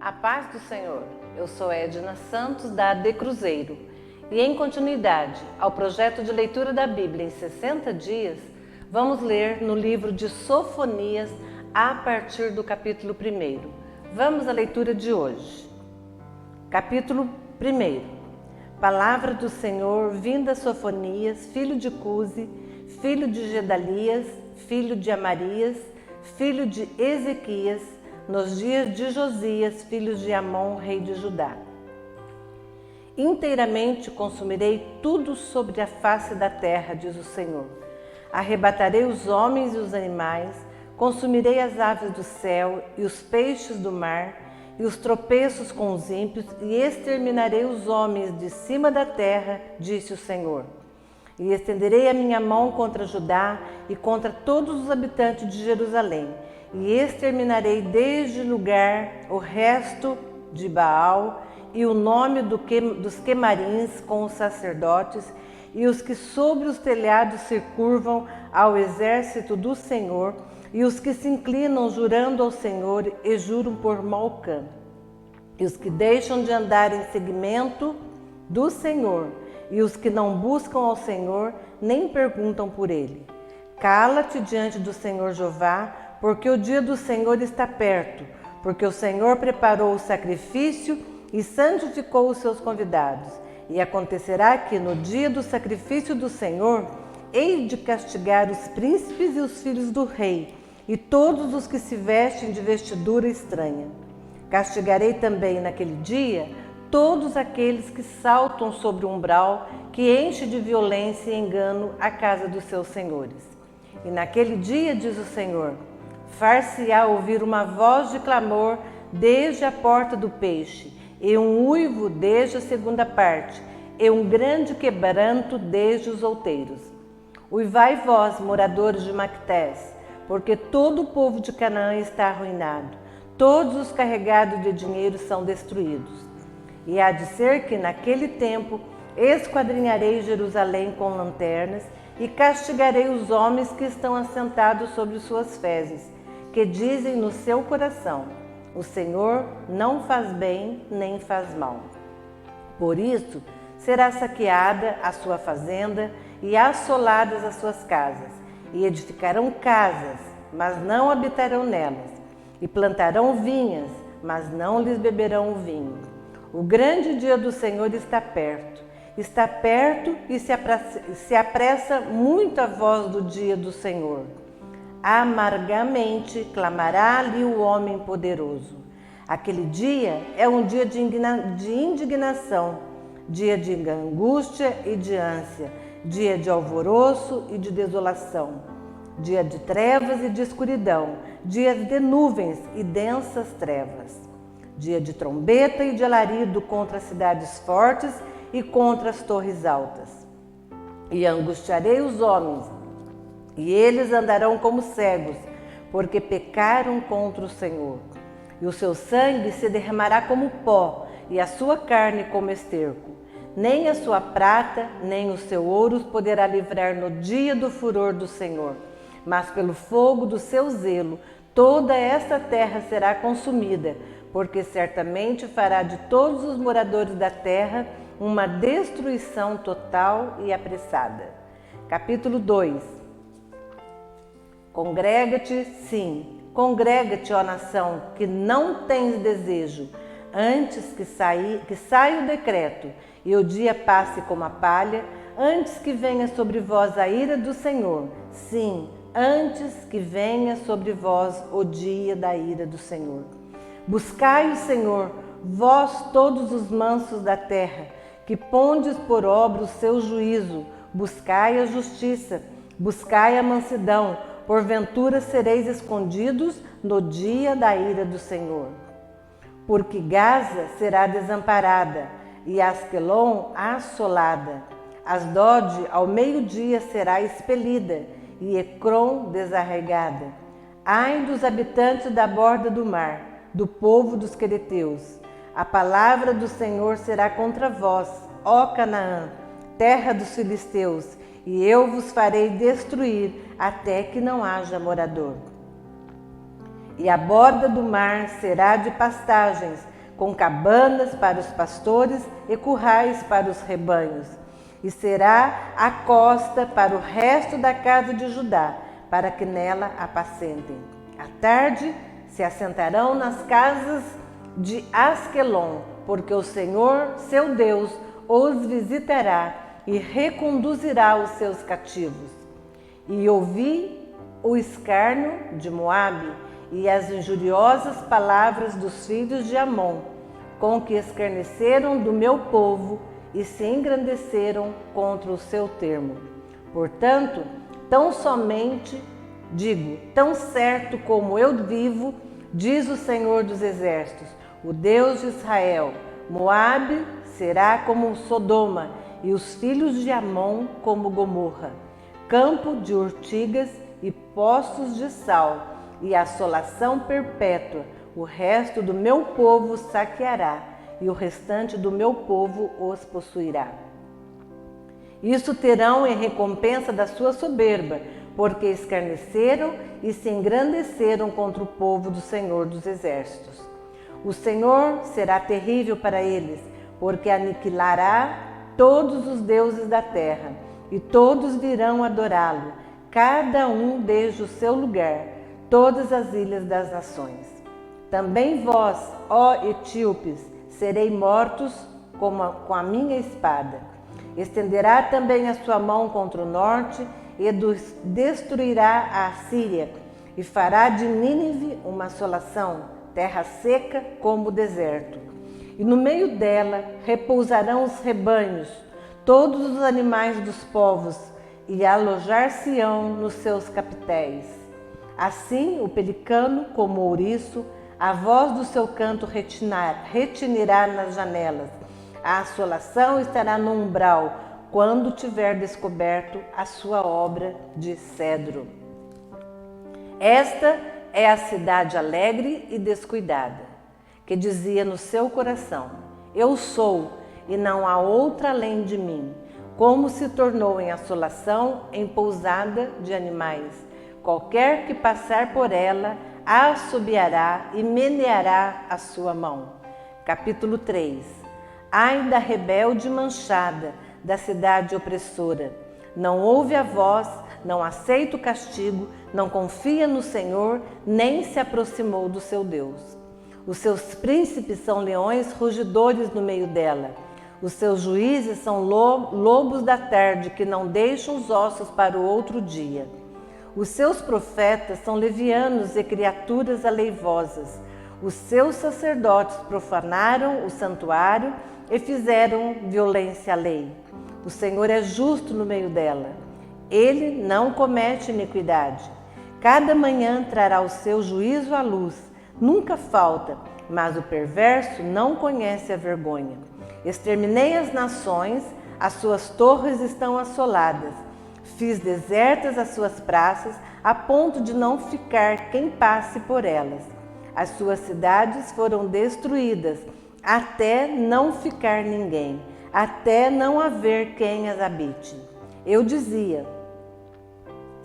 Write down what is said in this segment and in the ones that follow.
A paz do Senhor, eu sou Edna Santos da AD Cruzeiro e em continuidade ao projeto de leitura da Bíblia em 60 dias, vamos ler no livro de Sofonias a partir do capítulo 1. Vamos à leitura de hoje. Capítulo 1. Palavra do Senhor vinda a Sofonias, filho de Cusi, filho de Gedalias, filho de Amarias, filho de Ezequias, nos dias de Josias, filho de Amon, rei de Judá. Inteiramente consumirei tudo sobre a face da terra, diz o Senhor. Arrebatarei os homens e os animais, consumirei as aves do céu e os peixes do mar, e os tropeços com os ímpios, e exterminarei os homens de cima da terra, disse o Senhor. E estenderei a minha mão contra Judá e contra todos os habitantes de Jerusalém, e exterminarei desde o lugar o resto de Baal e o nome dos quemarins com os sacerdotes e os que sobre os telhados se curvam ao exército do Senhor e os que se inclinam jurando ao Senhor e juram por Malcã e os que deixam de andar em seguimento do Senhor e os que não buscam ao Senhor nem perguntam por ele. Cala-te diante do Senhor Jeová, porque o dia do Senhor está perto, porque o Senhor preparou o sacrifício e santificou os seus convidados. E acontecerá que no dia do sacrifício do Senhor, hei de castigar os príncipes e os filhos do rei, e todos os que se vestem de vestidura estranha. Castigarei também naquele dia todos aqueles que saltam sobre o umbral, que enche de violência e engano a casa dos seus senhores. E naquele dia, diz o Senhor, far-se-á ouvir uma voz de clamor desde a porta do peixe, e um uivo desde a segunda parte, e um grande quebranto desde os outeiros. Uivai vós, moradores de Mactés, porque todo o povo de Canaã está arruinado, todos os carregados de dinheiro são destruídos. E há de ser que naquele tempo esquadrinharei Jerusalém com lanternas, e castigarei os homens que estão assentados sobre suas fezes, que dizem no seu coração, o Senhor não faz bem nem faz mal. Por isso será saqueada a sua fazenda e assoladas as suas casas, e edificarão casas, mas não habitarão nelas, e plantarão vinhas, mas não lhes beberão o vinho. O grande dia do Senhor está perto e se apressa muito a voz do dia do Senhor. Amargamente clamará ali o homem poderoso. Aquele dia é um dia de indignação, dia de angústia e de ânsia, dia de alvoroço e de desolação, dia de trevas e de escuridão, dia de nuvens e densas trevas, dia de trombeta e de alarido contra as cidades fortes e contra as torres altas. E angustiarei os homens, e eles andarão como cegos, porque pecaram contra o Senhor. E o seu sangue se derramará como pó, e a sua carne como esterco. Nem a sua prata, nem o seu ouro os poderá livrar no dia do furor do Senhor. Mas pelo fogo do seu zelo, toda esta terra será consumida, porque certamente fará de todos os moradores da terra uma destruição total e apressada. Capítulo 2. Congrega-te, sim, congrega-te, ó nação, que não tens desejo, antes que saia o decreto e o dia passe como a palha, antes que venha sobre vós a ira do Senhor. Sim, antes que venha sobre vós o dia da ira do Senhor. Buscai o Senhor, vós todos os mansos da terra, que pondes por obra o seu juízo, buscai a justiça, buscai a mansidão, porventura sereis escondidos no dia da ira do Senhor. Porque Gaza será desamparada e Asquelon assolada, Asdod ao meio-dia será expelida e Ecrom desarraigada. Ai dos habitantes da borda do mar, do povo dos quereteus. A palavra do Senhor será contra vós, ó Canaã, terra dos filisteus, e eu vos farei destruir até que não haja morador. E a borda do mar será de pastagens, com cabanas para os pastores e currais para os rebanhos. E será a costa para o resto da casa de Judá, para que nela apacentem. À tarde se assentarão nas casas de Asquelon, porque o Senhor, seu Deus, os visitará e reconduzirá os seus cativos. E ouvi o escárnio de Moabe e as injuriosas palavras dos filhos de Amon, com que escarneceram do meu povo e se engrandeceram contra o seu termo. Portanto, tão somente digo, tão certo como eu vivo, diz o Senhor dos Exércitos, o Deus de Israel, Moabe será como Sodoma e os filhos de Amon como Gomorra, campo de urtigas e poços de sal e assolação perpétua. O resto do meu povo saqueará e o restante do meu povo os possuirá. Isso terão em recompensa da sua soberba, porque escarneceram e se engrandeceram contra o povo do Senhor dos Exércitos. O Senhor será terrível para eles, porque aniquilará todos os deuses da terra, e todos virão adorá-lo, cada um desde o seu lugar, todas as ilhas das nações. Também vós, ó etíopes, serei mortos com a minha espada. Estenderá também a sua mão contra o norte e destruirá a Assíria, e fará de Nínive uma assolação, terra seca como o deserto. E no meio dela repousarão os rebanhos, todos os animais dos povos, e alojar-se-ão nos seus capitéis. Assim o pelicano, como o ouriço, a voz do seu canto retinirá nas janelas. A assolação estará no umbral, quando tiver descoberto a sua obra de cedro. Esta é a cidade alegre e descuidada, que dizia no seu coração, eu sou, e não há outra além de mim, como se tornou em assolação, em pousada de animais. Qualquer que passar por ela, a assobiará e meneará a sua mão. Capítulo 3. Ai da rebelde manchada, da cidade opressora. Não ouve a voz, não aceita o castigo, não confia no Senhor, nem se aproximou do seu Deus. Os seus príncipes são leões rugidores no meio dela. Os seus juízes são lobos da tarde, que não deixam os ossos para o outro dia. Os seus profetas são levianos e criaturas aleivosas. Os seus sacerdotes profanaram o santuário e fizeram violência à lei. O Senhor é justo no meio dela. Ele não comete iniquidade. Cada manhã trará o seu juízo à luz. Nunca falta, mas o perverso não conhece a vergonha. Exterminei as nações, as suas torres estão assoladas. Fiz desertas as suas praças, a ponto de não ficar quem passe por elas. As suas cidades foram destruídas, até não ficar ninguém, até não haver quem as habite. Eu dizia,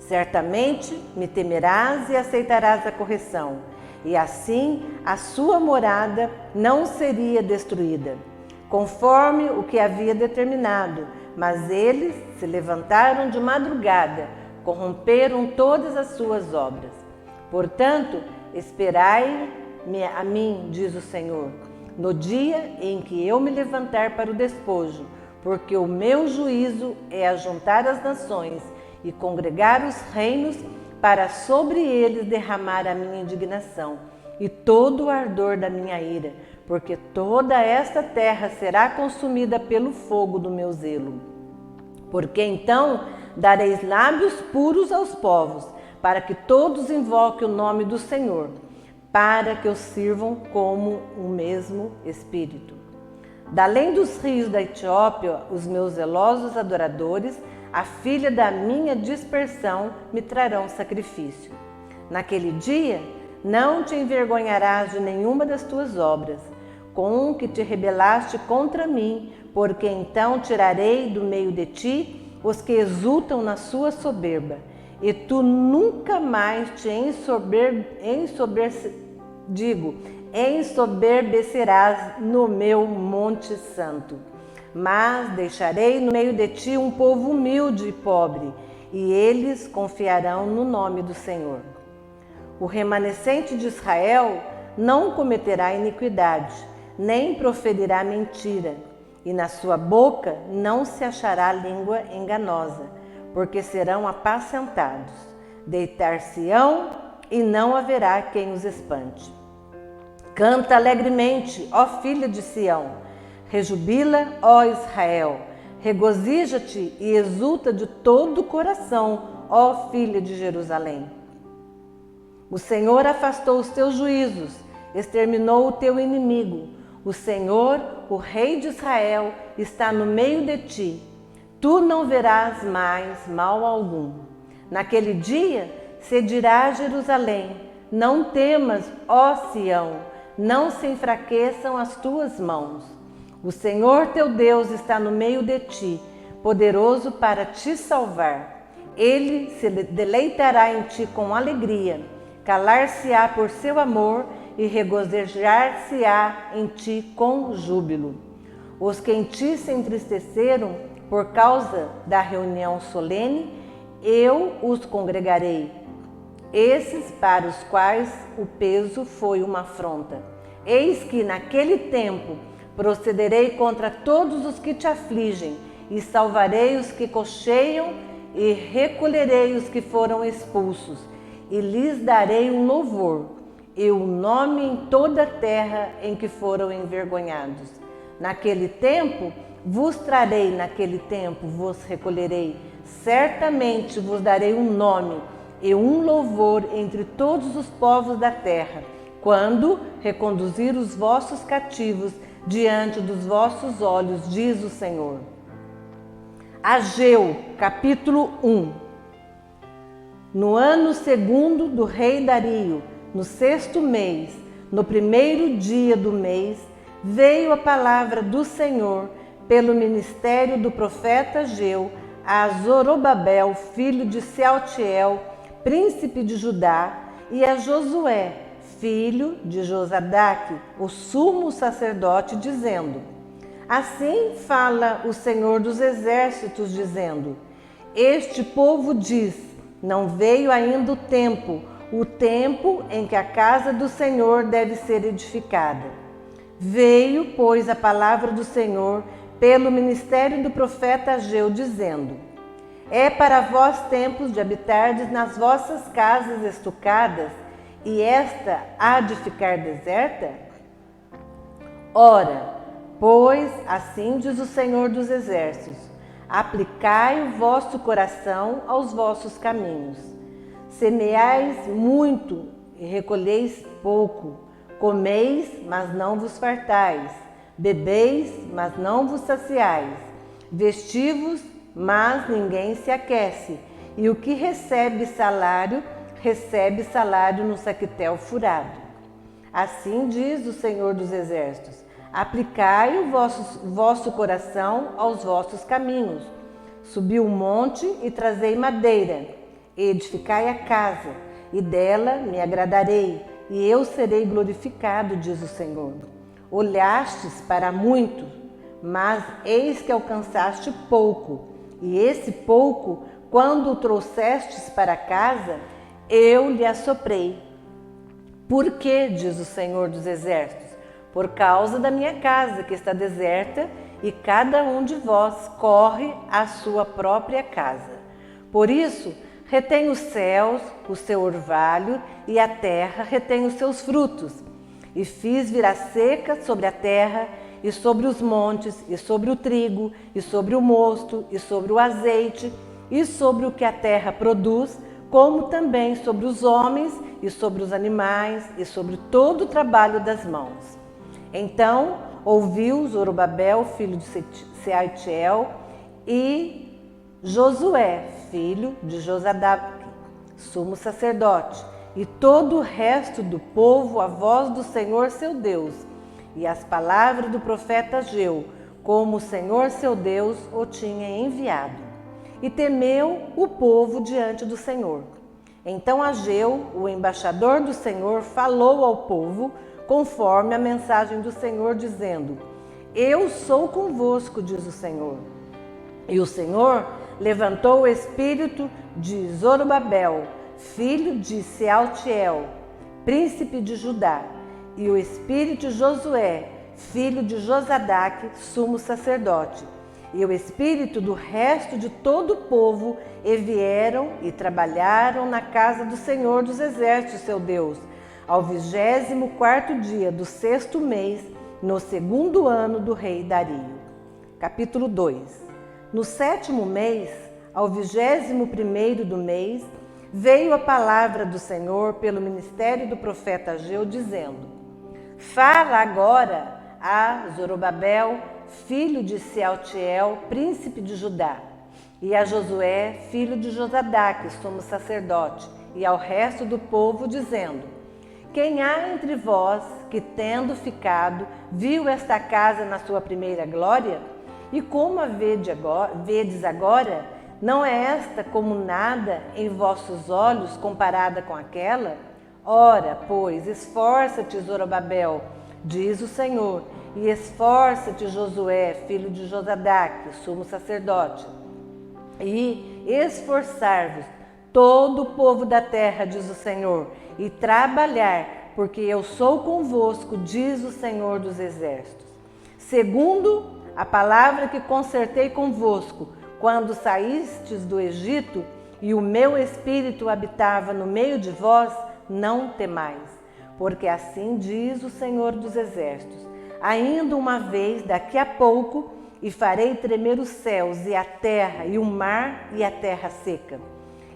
certamente me temerás e aceitarás a correção, e assim a sua morada não seria destruída, conforme o que havia determinado. Mas eles se levantaram de madrugada, corromperam todas as suas obras. Portanto, esperai-me a mim, diz o Senhor, no dia em que eu me levantar para o despojo, porque o meu juízo é ajuntar as nações e congregar os reinos, para sobre eles derramar a minha indignação e todo o ardor da minha ira, porque toda esta terra será consumida pelo fogo do meu zelo. Porque então dareis lábios puros aos povos, para que todos invoquem o nome do Senhor, para que os sirvam como o mesmo Espírito. Da além dos rios da Etiópia, os meus zelosos adoradores, a filha da minha dispersão, me trarão sacrifício. Naquele dia, não te envergonharás de nenhuma das tuas obras, com que te rebelaste contra mim, porque então tirarei do meio de ti os que exultam na sua soberba, e tu nunca mais te ensoberbecerás no meu monte santo. Mas deixarei no meio de ti um povo humilde e pobre, e eles confiarão no nome do Senhor. O remanescente de Israel não cometerá iniquidade, nem proferirá mentira, e na sua boca não se achará língua enganosa, porque serão apacentados, deitar-se-ão e não haverá quem os espante. Canta alegremente, ó filha de Sião, rejubila, ó Israel, regozija-te e exulta de todo o coração, ó filha de Jerusalém. O Senhor afastou os teus juízos, exterminou o teu inimigo. O Senhor, o Rei de Israel, está no meio de ti. Tu não verás mais mal algum. Naquele dia se dirá a Jerusalém: não temas, ó Sião, não se enfraqueçam as tuas mãos. O Senhor teu Deus está no meio de ti, poderoso para te salvar. Ele se deleitará em ti com alegria, calar-se-á por seu amor e regozijar-se-á em ti com júbilo. Os que em ti se entristeceram por causa da reunião solene, eu os congregarei. Esses para os quais o peso foi uma afronta. Eis que naquele tempo procederei contra todos os que te afligem, e salvarei os que cocheiam, e recolherei os que foram expulsos, e lhes darei um louvor, e um nome em toda a terra em que foram envergonhados. Naquele tempo vos trarei, naquele tempo vos recolherei, certamente vos darei um nome e um louvor entre todos os povos da terra, quando reconduzir os vossos cativos diante dos vossos olhos, diz o Senhor. Ageu, capítulo 1. No ano segundo do rei Dario, no 6º mês, no 1º dia do mês, veio a palavra do Senhor pelo ministério do profeta Ageu a Zorobabel, filho de Sealtiel, príncipe de Judá, e a Josué, filho de Josadaque, o sumo sacerdote, dizendo: assim fala o Senhor dos exércitos, dizendo: este povo diz, não veio ainda o tempo em que a casa do Senhor deve ser edificada. Veio, pois, a palavra do Senhor pelo ministério do profeta Ageu, dizendo: é para vós tempos de habitardes nas vossas casas estucadas, e esta há de ficar deserta? Ora, pois assim diz o Senhor dos Exércitos: aplicai o vosso coração aos vossos caminhos. Semeais muito e recolheis pouco, comeis, mas não vos fartais, bebeis, mas não vos saciais, vestivos, mas ninguém se aquece, e o que recebe salário no saquetel furado. Assim diz o Senhor dos Exércitos: aplicai o vosso coração aos vossos caminhos. Subi o monte e trazei madeira, edificai a casa, e dela me agradarei, e eu serei glorificado, diz o Senhor. Olhastes para muito, mas eis que alcançaste pouco, e esse pouco, quando o trouxestes para casa, eu lhe assoprei. Por que, diz o Senhor dos Exércitos? Por causa da minha casa que está deserta, e cada um de vós corre à sua própria casa. Por isso, retém os céus, o seu orvalho, e a terra retém os seus frutos. E fiz vir a seca sobre a terra, e sobre os montes, e sobre o trigo, e sobre o mosto, e sobre o azeite, e sobre o que a terra produz, como também sobre os homens, e sobre os animais, e sobre todo o trabalho das mãos. Então ouviu Zorobabel, filho de Sealtiel, e Josué, filho de Josadaque, sumo sacerdote, e todo o resto do povo a voz do Senhor seu Deus, e as palavras do profeta Ageu, como o Senhor seu Deus o tinha enviado. E temeu o povo diante do Senhor. Então Ageu, o embaixador do Senhor, falou ao povo conforme a mensagem do Senhor, dizendo: Eu sou convosco, diz o Senhor. E o Senhor levantou o espírito de Zorobabel, filho de Sealtiel, príncipe de Judá, e o espírito de Josué, filho de Josadaque, sumo sacerdote, e o espírito do resto de todo o povo, e vieram e trabalharam na casa do Senhor dos Exércitos, seu Deus, ao 24º dia do 6º mês, no 2º ano do rei Dario. Capítulo 2. No 7º mês, ao 21º do mês, veio a palavra do Senhor pelo ministério do profeta Ageu, dizendo: Fala agora a Zorobabel, filho de Sealtiel, príncipe de Judá, e a Josué, filho de Josadaque, sumo sacerdote, e ao resto do povo, dizendo: Quem há entre vós que, tendo ficado, viu esta casa na sua primeira glória? E como a vedes agora, não é esta como nada em vossos olhos comparada com aquela? Ora, pois, esforça-te, Zorobabel, diz o Senhor, e esforça-te, Josué, filho de Josadaque, sumo sacerdote, e esforçar-vos todo o povo da terra, diz o Senhor, e trabalhar, porque eu sou convosco, diz o Senhor dos Exércitos. Segundo a palavra que concertei convosco, quando saístes do Egito, e o meu espírito habitava no meio de vós, não temais, porque assim diz o Senhor dos Exércitos: ainda uma vez, daqui a pouco, e farei tremer os céus e a terra, e o mar e a terra seca.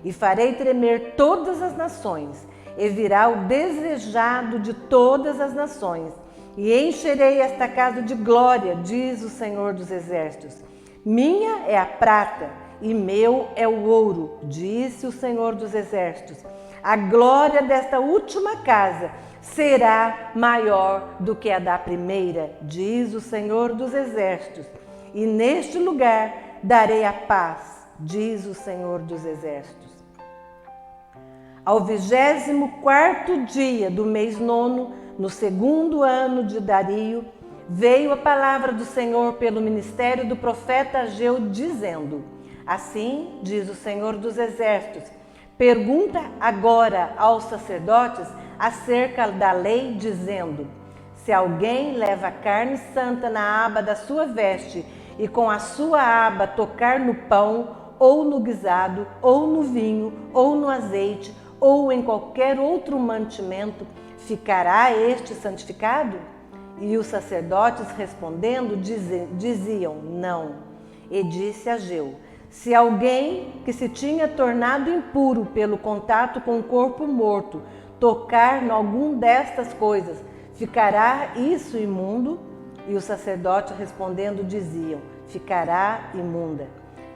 E farei tremer todas as nações, e virá o desejado de todas as nações, e encherei esta casa de glória, diz o Senhor dos Exércitos. Minha é a prata, e meu é o ouro, disse o Senhor dos Exércitos. A glória desta última casa será maior do que a da primeira, diz o Senhor dos Exércitos. E neste lugar darei a paz, diz o Senhor dos Exércitos. Ao 24º dia do mês nono, no 2º ano de Dario, veio a palavra do Senhor pelo ministério do profeta Ageu, dizendo: Assim diz o Senhor dos Exércitos: Pergunta agora aos sacerdotes acerca da lei, dizendo: Se alguém leva carne santa na aba da sua veste e com a sua aba tocar no pão, ou no guisado, ou no vinho, ou no azeite, ou em qualquer outro mantimento, ficará este santificado? E os sacerdotes respondendo diziam: Não. E disse Ageu: Se alguém que se tinha tornado impuro pelo contato com o corpo morto tocar em algum destas coisas, ficará isso imundo? E os sacerdotes respondendo diziam: Ficará imunda.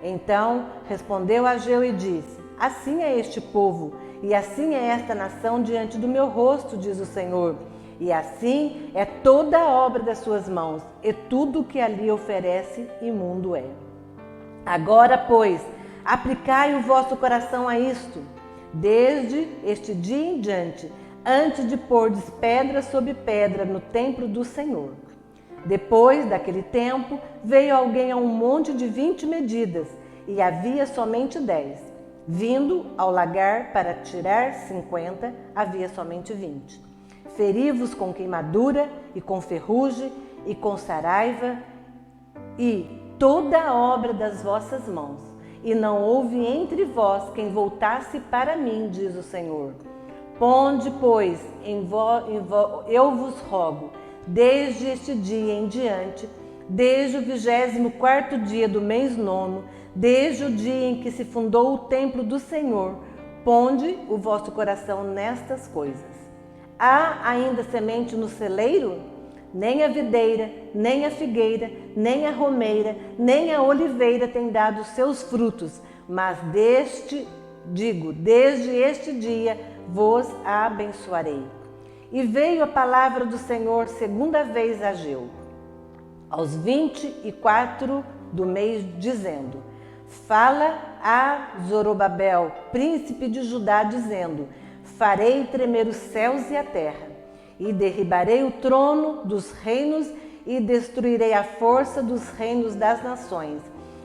Então respondeu Ageu e disse: Assim é este povo, e assim é esta nação diante do meu rosto, diz o Senhor. E assim é toda a obra das suas mãos, e tudo o que ali oferece, imundo é. Agora, pois, aplicai o vosso coração a isto, desde este dia em diante, antes de pordes pedra sobre pedra no templo do Senhor. Depois daquele tempo, veio alguém a um monte de 20 medidas, e havia somente 10. Vindo ao lagar para tirar 50, havia somente 20. Feri-vos com queimadura, e com ferrugem, e com saraiva, e toda a obra das vossas mãos. E não houve entre vós quem voltasse para mim, diz o Senhor. Ponde, pois, eu vos rogo, desde este dia em diante, desde o 24º dia do mês nono, desde o dia em que se fundou o templo do Senhor, ponde o vosso coração nestas coisas. Há ainda semente no celeiro? Nem a videira, nem a figueira, nem a romeira, nem a oliveira tem dado seus frutos, mas desde este dia vos abençoarei. E veio a palavra do Senhor segunda vez a Ageu, aos 24 do mês, dizendo: Fala a Zorobabel, príncipe de Judá, dizendo: Farei tremer os céus e a terra, e derribarei o trono dos reinos e destruirei a força dos reinos das nações,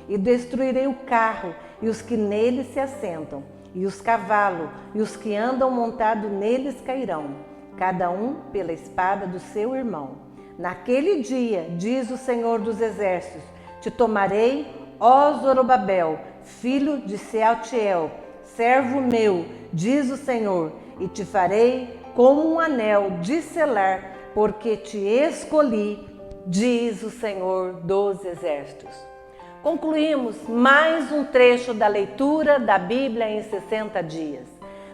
e destruirei o carro e os que nele se assentam, e os cavalos e os que andam montados neles cairão, cada um pela espada do seu irmão. Naquele dia, diz o Senhor dos Exércitos, te tomarei, ó Zorobabel, filho de Sealtiel, servo meu, diz o Senhor, e te farei como um anel de selar, porque te escolhi, diz o Senhor dos Exércitos. Concluímos mais um trecho da leitura da Bíblia em 60 dias.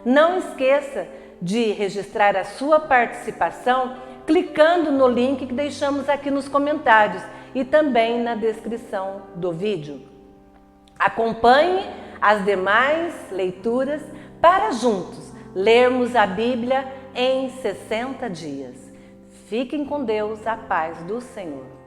Não esqueça de registrar a sua participação clicando no link que deixamos aqui nos comentários e também na descrição do vídeo. Acompanhe as demais leituras para juntos lermos a Bíblia em 60 dias. Fiquem com Deus, a paz do Senhor.